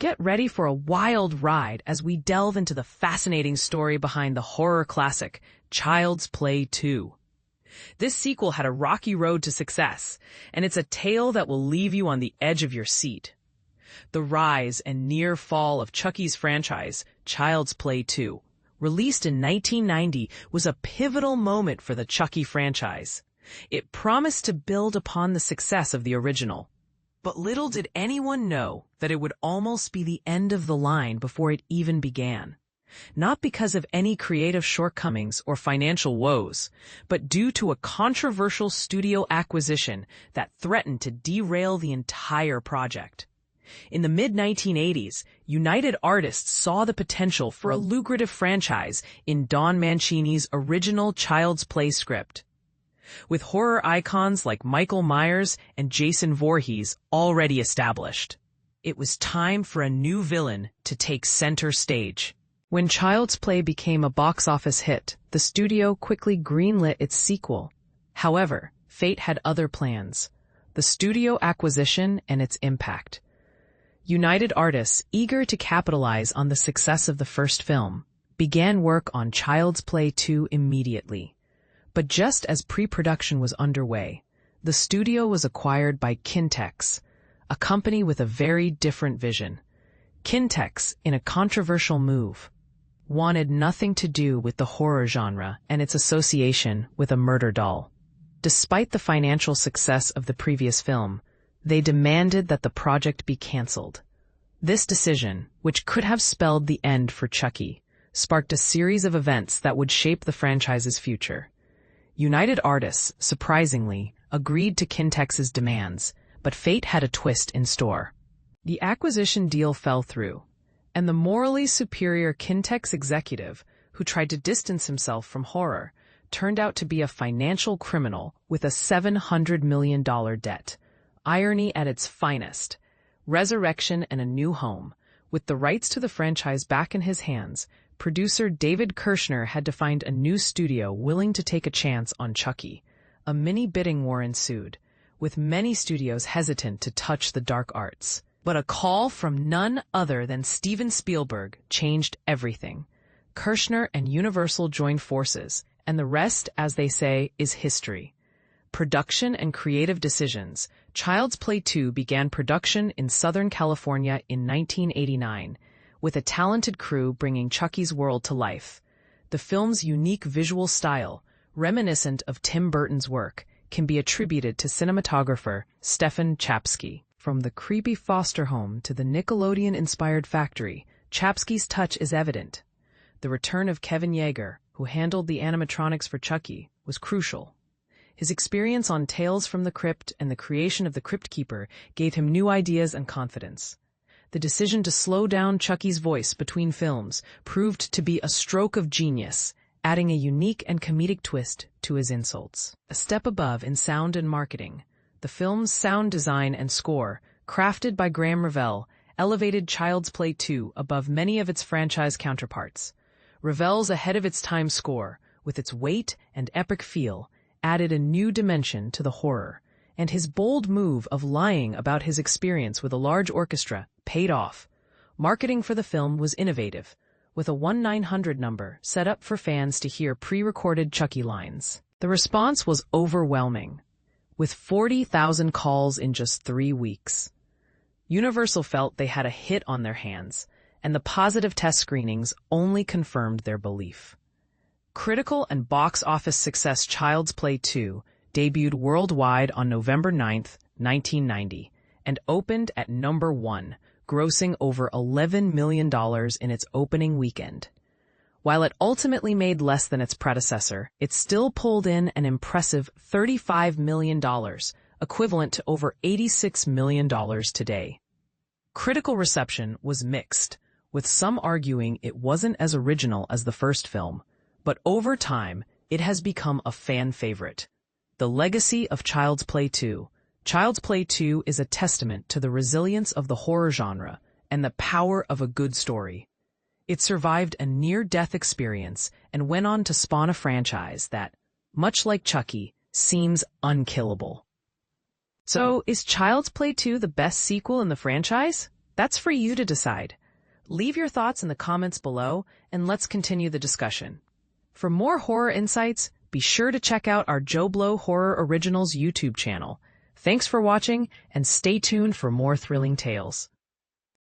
Get ready for a wild ride as we delve into the fascinating story behind the horror classic, Child's Play 2. This sequel had a rocky road to success, and it's a tale that will leave you on the edge of your seat. The rise and near fall of Chucky's franchise, Child's Play 2, released in 1990, was a pivotal moment for the Chucky franchise. It promised to build upon the success of the original. But little did anyone know that it would almost be the end of the line before it even began. Not because of any creative shortcomings or financial woes, but due to a controversial studio acquisition that threatened to derail the entire project. In the mid-1980s, United Artists saw the potential for a lucrative franchise in Don Mancini's original Child's Play script. With horror icons like Michael Myers and Jason Voorhees already established, it was time for a new villain to take center stage. When Child's Play became a box office hit, the studio quickly greenlit its sequel. However, fate had other plans: the studio acquisition and its impact. United Artists, eager to capitalize on the success of the first film, began work on Child's Play 2 immediately. But just as pre-production was underway, the studio was acquired by Kintex, a company with a very different vision. Kintex, in a controversial move, wanted nothing to do with the horror genre and its association with a murder doll. Despite the financial success of the previous film, they demanded that the project be cancelled. This decision, which could have spelled the end for Chucky, sparked a series of events that would shape the franchise's future. United Artists, surprisingly, agreed to Kintex's demands, but fate had a twist in store. The acquisition deal fell through, and the morally superior Kintex executive, who tried to distance himself from horror, turned out to be a financial criminal with a $700 million debt. Irony at its finest. Resurrection and a new home. With the rights to the franchise back in his hands, producer David Kirshner had to find a new studio willing to take a chance on Chucky. A mini bidding war ensued, with many studios hesitant to touch the dark arts. But a call from none other than Steven Spielberg changed everything. Kirshner and Universal joined forces, and the rest, as they say, is history. Production and creative decisions. Child's Play 2 began production in Southern California in 1989, with a talented crew bringing Chucky's world to life. The film's unique visual style, reminiscent of Tim Burton's work, can be attributed to cinematographer Stefan Chapsky. From the creepy foster home to the Nickelodeon-inspired factory, Chapsky's touch is evident. The return of Kevin Yeager, who handled the animatronics for Chucky, was crucial. His experience on Tales from the Crypt and the creation of the Crypt Keeper gave him new ideas and confidence. The decision to slow down Chucky's voice between films proved to be a stroke of genius, adding a unique and comedic twist to his insults. A step above in sound and marketing, the film's sound design and score, crafted by Graham Revell, elevated Child's Play 2 above many of its franchise counterparts. Revell's ahead-of-its-time score, with its weight and epic feel, added a new dimension to the horror, and his bold move of lying about his experience with a large orchestra paid off. Marketing for the film was innovative, with a 1-900 number set up for fans to hear pre-recorded Chucky lines. The response was overwhelming, with 40,000 calls in just 3 weeks. Universal felt they had a hit on their hands, and the positive test screenings only confirmed their belief. Critical and box office success. Child's Play 2 debuted worldwide on November 9, 1990, and opened at number 1, grossing over $11 million in its opening weekend. While it ultimately made less than its predecessor, it still pulled in an impressive $35 million, equivalent to over $86 million today. Critical reception was mixed, with some arguing it wasn't as original as the first film, but over time, it has become a fan favorite. The legacy of Child's Play 2. Child's Play 2 is a testament to the resilience of the horror genre and the power of a good story. It survived a near-death experience and went on to spawn a franchise that, much like Chucky, seems unkillable. So, is Child's Play 2 the best sequel in the franchise? That's for you to decide. Leave your thoughts in the comments below, and let's continue the discussion. For more horror insights, be sure to check out our Joe Blow Horror Originals YouTube channel. Thanks for watching, and stay tuned for more thrilling tales.